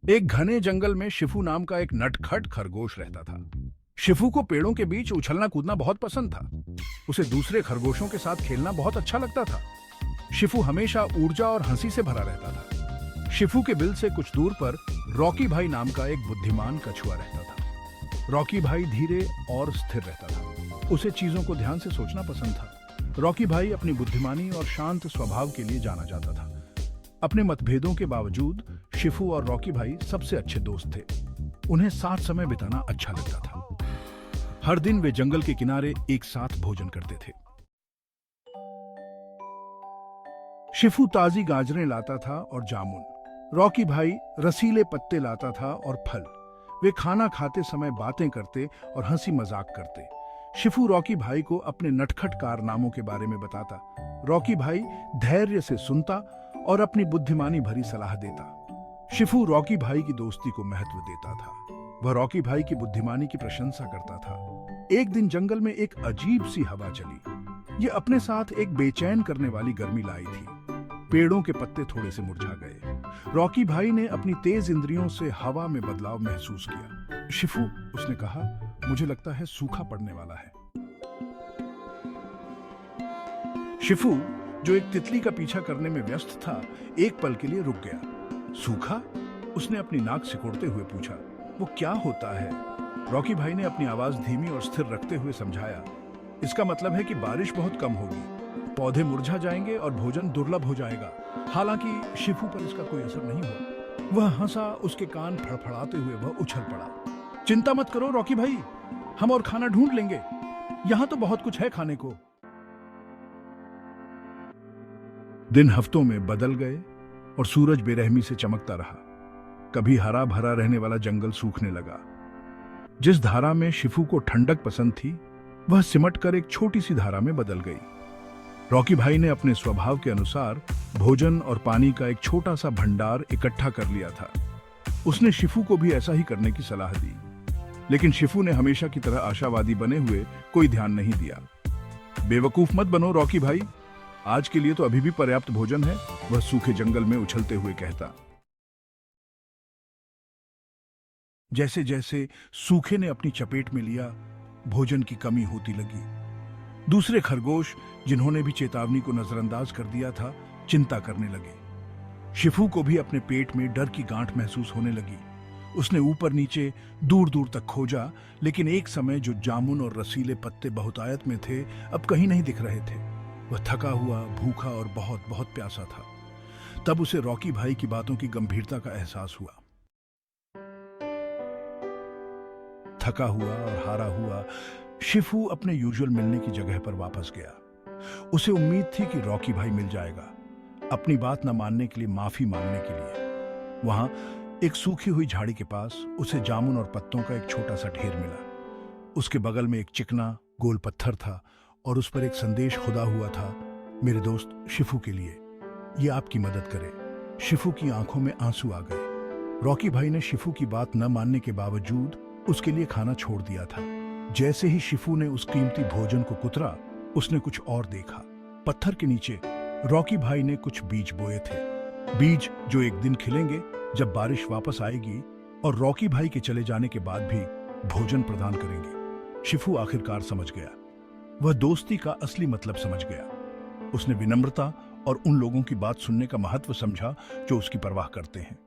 एक घने जंगल में शिफू नाम का एक नटखट खरगोश रहता था। शिफू को पेड़ों के बीच उछलना कूदना बहुत पसंद था। उसे दूसरे खरगोशों के साथ खेलना बहुत अच्छा लगता था। शिफू हमेशा ऊर्जा और हंसी से भरा रहता था। शिफू के बिल से कुछ दूर पर रॉकी भाई नाम का एक बुद्धिमान कछुआ रहता था। रॉकी भाई धीरे और स्थिर रहता था। उसे चीजों को ध्यान से सोचना पसंद था। रॉकी भाई अपनी बुद्धिमानी और शांत स्वभाव के लिए जाना जाता था। अपने मतभेदों के बावजूद शिफू और रॉकी भाई सबसे अच्छे दोस्त थे। उन्हें साथ समय बिताना अच्छा लगता था। हर दिन वे जंगल के किनारे एक साथ भोजन करते थे। शिफू ताजी गाजरें लाता था और जामुन। रॉकी भाई रसीले पत्ते लाता था और फल। वे खाना खाते समय बातें करते और हंसी मजाक करते। शिफू रॉकी भाई को अपने नटखट कारनामों के बारे में बताता। रॉकी भाई धैर्य से सुनता और अपनी बुद्धिमानी भरी सलाह देता। शिफू रॉकी भाई की दोस्ती को महत्व देता था। वह रॉकी भाई की बुद्धिमानी की प्रशंसा करता था। एक दिन जंगल में एक अजीब सी हवा चली। ये अपने साथ एक बेचैन करने वाली गर्मी लाई थी। पेड़ों के पत्ते थोड़े से मुरझा गए। रॉकी भाई ने अपनी तेज इंद्रियों से हवा में बदलाव महसूस किया। शिफू, उसने कहा, मुझे लगता है सूखा पड़ने वाला है। शिफू, जो एक तितली का पीछा करने में व्यस्त था, एक पल के लिए रुक गया। सूखा? उसने अपनी नाक सिकोड़ते हुए पूछा। वो क्या होता है? रॉकी भाई ने अपनी आवाज धीमी और स्थिर रखते हुए समझाया। इसका मतलब है कि बारिश बहुत कम होगी, पौधे मुरझा जाएंगे और भोजन दुर्लभ हो जाएगा। हालांकि शिफू पर इसका कोई असर नहीं हुआ। वह हंसा, उसके कान फड़फड़ाते हुए वह उछल पड़ा। चिंता मत करो रॉकी भाई, हम और खाना ढूंढ लेंगे। यहां तो बहुत कुछ है खाने को। दिन हफ्तों में बदल गए और सूरज बेरहमी से चमकता रहा। कभी हरा भरा रहने वाला जंगल सूखने लगा। जिस धारा में शिफू को ठंडक पसंद थी, वह सिमट कर एक छोटी सी धारा में बदल गई। रॉकी भाई ने अपने स्वभाव के अनुसार भोजन और पानी का एक छोटा सा भंडार इकट्ठा कर लिया था। उसने शिफू को भी ऐसा ही करने की सलाह दी, लेकिन शिफू ने हमेशा की तरह आशावादी बने हुए कोई ध्यान नहीं दिया। बेवकूफ मत बनो रॉकी भाई, आज के लिए तो अभी भी पर्याप्त भोजन है, वह सूखे जंगल में उछलते हुए कहता। जैसे जैसे सूखे ने अपनी चपेट में लिया, भोजन की कमी होती लगी। दूसरे खरगोश, जिन्होंने भी चेतावनी को नजरअंदाज कर दिया था, चिंता करने लगे। शिफू को भी अपने पेट में डर की गांठ महसूस होने लगी। उसने ऊपर नीचे दूर दूर तक खोजा, लेकिन एक समय जो जामुन और रसीले पत्ते बहुतायत में थे, अब कहीं नहीं दिख रहे थे। वह थका हुआ, भूखा और बहुत बहुत प्यासा था। तब उसे रॉकी भाई की बातों की गंभीरता का एहसास हुआ। थका हुआ और हारा हुआ शिफू अपने यूजुअल मिलने की जगह पर वापस गया। उसे उम्मीद थी कि रॉकी भाई मिल जाएगा, अपनी बात न मानने के लिए माफी मांगने के लिए। वहां एक सूखी हुई झाड़ी के पास उसे जामुन और पत्तों का एक छोटा सा ढेर मिला। उसके बगल में एक चिकना गोल पत्थर था और उस पर एक संदेश खुदा हुआ था, मेरे दोस्त शिफू के लिए, ये आपकी मदद करे। शिफू की आंखों में आंसू आ गए। रॉकी भाई ने शिफू की बात न मानने के बावजूद उसके लिए खाना छोड़ दिया था। जैसे ही शिफू ने उस कीमती भोजन को कुतरा, उसने कुछ और देखा। पत्थर के नीचे रॉकी भाई ने कुछ बीज बोए थे, बीज जो एक दिन खिलेंगे जब बारिश वापस आएगी और रॉकी भाई के चले जाने के बाद भी भोजन प्रदान करेंगे। शिफू आखिरकार समझ गया। वह दोस्ती का असली मतलब समझ गया। उसने विनम्रता और उन लोगों की बात सुनने का महत्व समझा जो उसकी परवाह करते हैं।